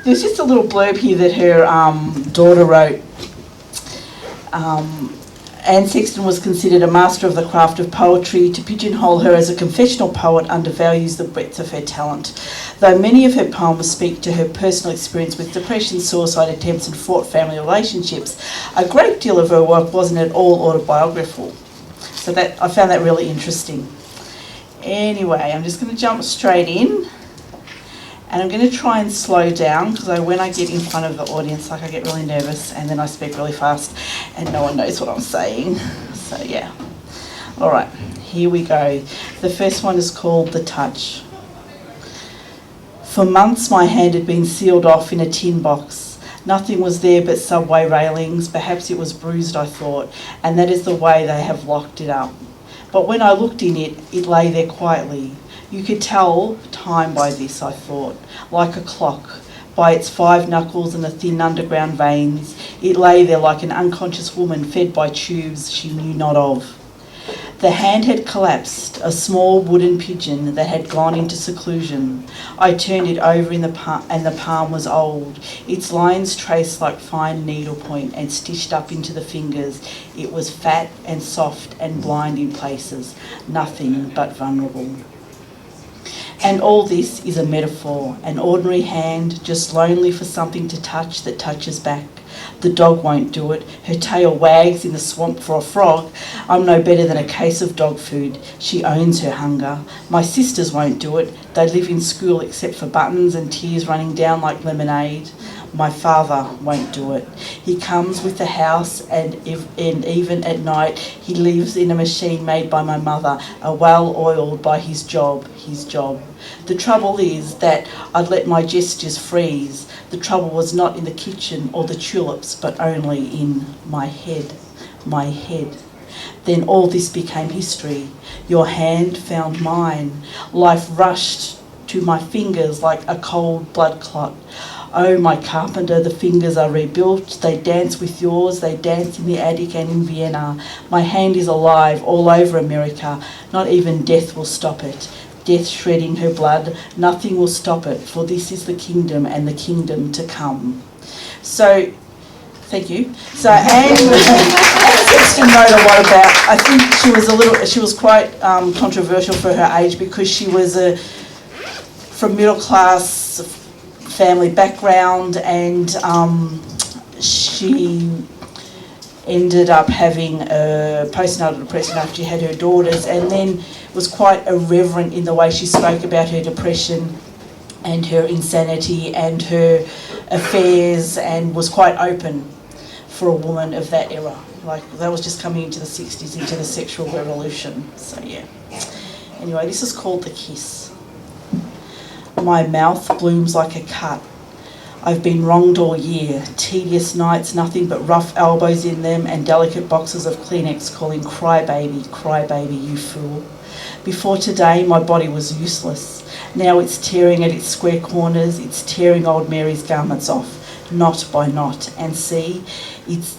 There's just a little blurb here that her daughter wrote. Anne Sexton was considered a master of the craft of poetry. To pigeonhole her as a confessional poet undervalues the breadth of her talent. Though many of her poems speak to her personal experience with depression, suicide attempts and fraught family relationships, a great deal of her work wasn't at all autobiographical. So that I found that really interesting. Anyway, I'm just going to jump straight in. And I'm going to try and slow down because when I get in front of the audience, I get really nervous and then I speak really fast and no one knows what I'm saying. So yeah. All right, here we go. The first one is called The Touch. For months my hand had been sealed off in a tin box. Nothing was there but subway railings. Perhaps it was bruised, I thought, and that is the way they have locked it up. But when I looked in it, it lay there quietly. You could tell time by this, I thought, like a clock, by its 5 knuckles and the thin underground veins. It lay there like an unconscious woman fed by tubes she knew not of. The hand had collapsed, a small wooden pigeon that had gone into seclusion. I turned it over and the palm was old, its lines traced like fine needlepoint and stitched up into the fingers. It was fat and soft and blind in places, nothing but vulnerable. And all this is a metaphor, an ordinary hand, just lonely for something to touch that touches back. The dog won't do it. Her tail wags in the swamp for a frog. I'm no better than a case of dog food. She owns her hunger. My sisters won't do it. They live in school except for buttons and tears running down like lemonade. My father won't do it. He comes with the house and even at night he lives in a machine made by my mother, a well oiled by his job. The trouble is that I'd let my gestures freeze. The trouble was not in the kitchen or the tulips, but only in my head. Then all this became history. Your hand found mine. Life rushed to my fingers like a cold blood clot. Oh, my carpenter, the fingers are rebuilt. They dance with yours. They dance in the attic and in Vienna. My hand is alive all over America. Not even death will stop it. Death shredding her blood, nothing will stop it, for this is the kingdom and the kingdom to come. So, thank you. So Anne Sexton wrote a lot about, I think she was quite controversial for her age because she was from middle class family background and she ended up having a postnatal depression after she had her daughters and then was quite irreverent in the way she spoke about her depression and her insanity and her affairs and was quite open for a woman of that era. Like that was just coming into the 60s, into the sexual revolution. So yeah. Anyway, this is called The Kiss. My mouth blooms like a cut. I've been wronged all year. Tedious nights, nothing but rough elbows in them and delicate boxes of Kleenex calling cry baby, you fool. Before today, my body was useless. Now it's tearing at its square corners. It's tearing old Mary's garments off, knot by knot. And see, it's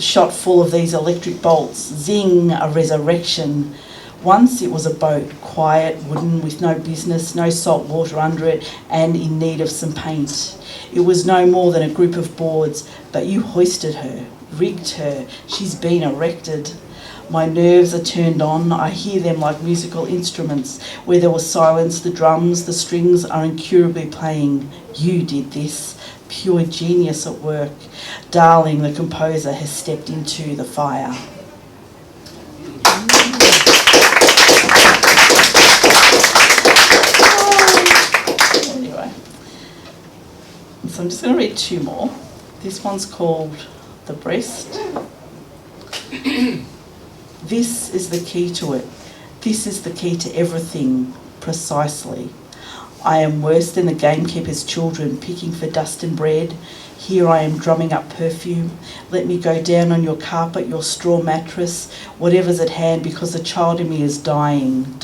shot full of these electric bolts. Zing, a resurrection. Once it was a boat, quiet, wooden, with no business, no salt water under it, and in need of some paint. It was no more than a group of boards, but you hoisted her, rigged her. She's been erected. My nerves are turned on. I hear them like musical instruments. Where there was silence, the drums, the strings are incurably playing. You did this. Pure genius at work. Darling, the composer has stepped into the fire. So I'm just going to read 2 more. This one's called The Breast. This is the key to it. This is the key to everything, precisely. I am worse than the gamekeeper's children picking for dust and bread. Here I am drumming up perfume. Let me go down on your carpet, your straw mattress, whatever's at hand, because the child in me is dying.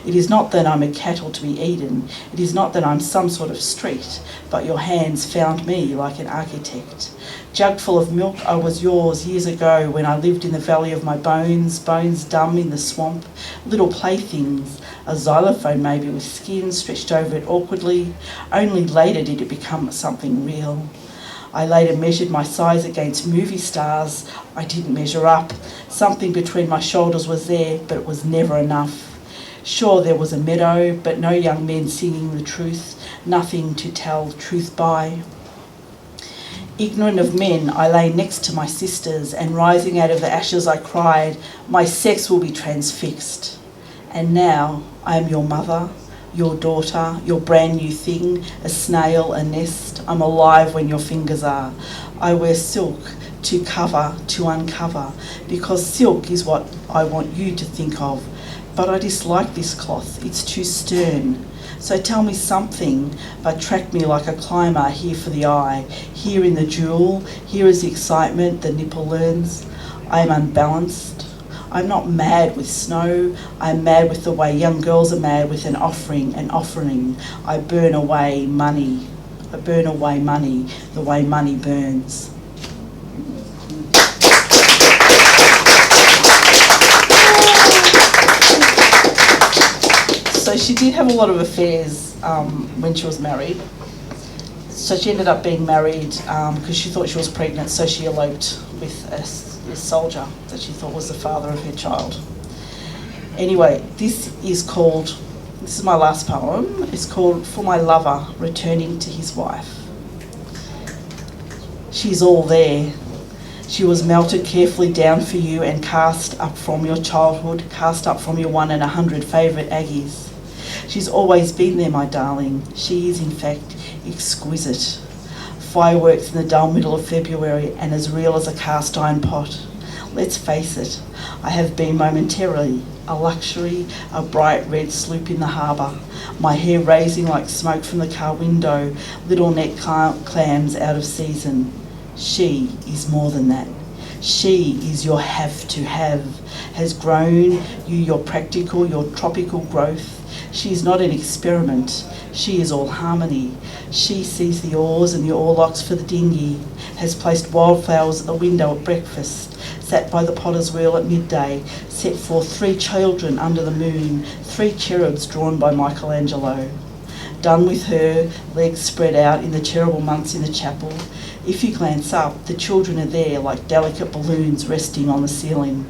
It is not that I'm a cattle to be eaten. It is not that I'm some sort of street, but your hands found me like an architect. Jug full of milk, I was yours years ago when I lived in the valley of my bones dumb in the swamp. Little playthings, a xylophone maybe with skin stretched over it awkwardly. Only later did it become something real. I later measured my size against movie stars. I didn't measure up. Something between my shoulders was there, but it was never enough. Sure, there was a meadow, but no young men singing the truth, nothing to tell truth by. Ignorant of men, I lay next to my sisters, and rising out of the ashes I cried, my sex will be transfixed. And now I am your mother, your daughter, your brand new thing, a snail, a nest. I'm alive when your fingers are. I wear silk to cover, to uncover, because silk is what I want you to think of. But I dislike this cloth, it's too stern. So tell me something, but track me like a climber, here for the eye, here in the jewel, here is the excitement, the nipple learns. I am unbalanced. I'm not mad with snow, I'm mad with the way young girls are mad with an offering. I burn away money the way money burns. So she did have a lot of affairs when she was married. So she ended up being married because she thought she was pregnant, so she eloped with a soldier that she thought was the father of her child. Anyway, this is my last poem. It's called For My Lover Returning to His Wife. She's all there. She was melted carefully down for you and cast up from your childhood, cast up from your 1 in 100 favourite Aggies. She's always been there, my darling. She is, in fact, exquisite. Fireworks in the dull middle of February and as real as a cast iron pot. Let's face it, I have been momentarily a luxury, a bright red sloop in the harbour, my hair raising like smoke from the car window, little net clams out of season. She is more than that. She is your have to have, has grown you your practical, your tropical growth. She is not an experiment. She is all harmony. She sees the oars and the oarlocks for the dinghy, has placed wildflowers at the window at breakfast, sat by the potter's wheel at midday, set forth 3 children under the moon, 3 cherubs drawn by Michelangelo. Done with her, legs spread out in the terrible months in the chapel. If you glance up, the children are there like delicate balloons resting on the ceiling.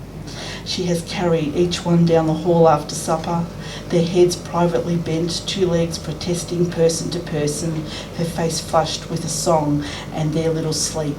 She has carried each one down the hall after supper, their heads privately bent, 2 legs protesting person to person, her face flushed with a song and their little sleep.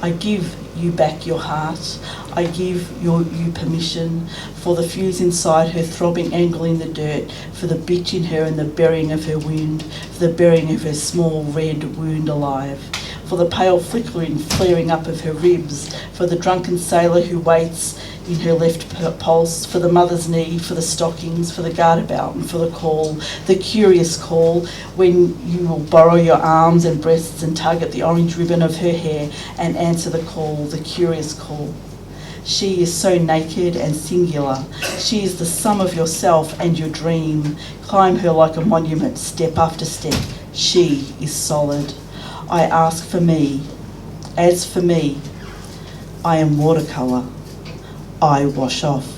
I give you back your heart. I give you permission for the fuse inside her throbbing ankle in the dirt, for the bitch in her and the burying of her wound, for the burying of her small red wound alive, for the pale flaring up of her ribs, for the drunken sailor who waits in her left pulse, for the mother's knee, for the stockings, for the guard-about and for the call, the curious call, when you will borrow your arms and breasts and tug at the orange ribbon of her hair and answer the call, the curious call. She is so naked and singular. She is the sum of yourself and your dream. Climb her like a monument, step after step. She is solid. I ask for me. As for me, I am watercolour. I wash off. Thank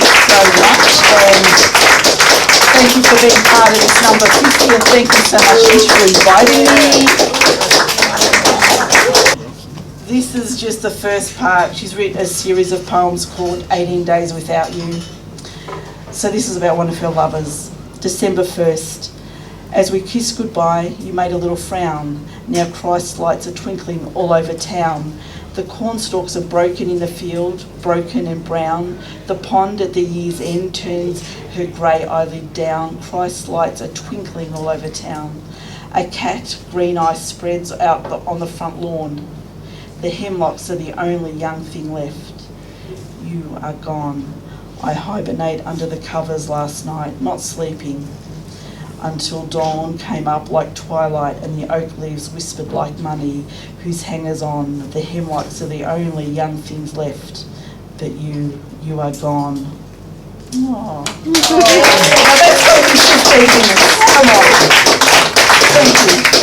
you so much, and thank you for being part of this number 50, and thank you so much for inviting me. This is just the first part. She's written a series of poems called 18 Days Without You. So this is about one of her lovers. December 1st. As we kissed goodbye, you made a little frown. Now Christ's lights are twinkling all over town. The cornstalks are broken in the field, broken and brown. The pond at the year's end turns her grey eyelid down. Christ's lights are twinkling all over town. A cat, green eye, spreads out on the front lawn. The hemlocks are the only young thing left. You are gone. I hibernate under the covers last night, not sleeping, until dawn came up like twilight and the oak leaves whispered like money, whose hangers on. The hemlocks are the only young things left, but you are gone. Oh. Come on. Thank you.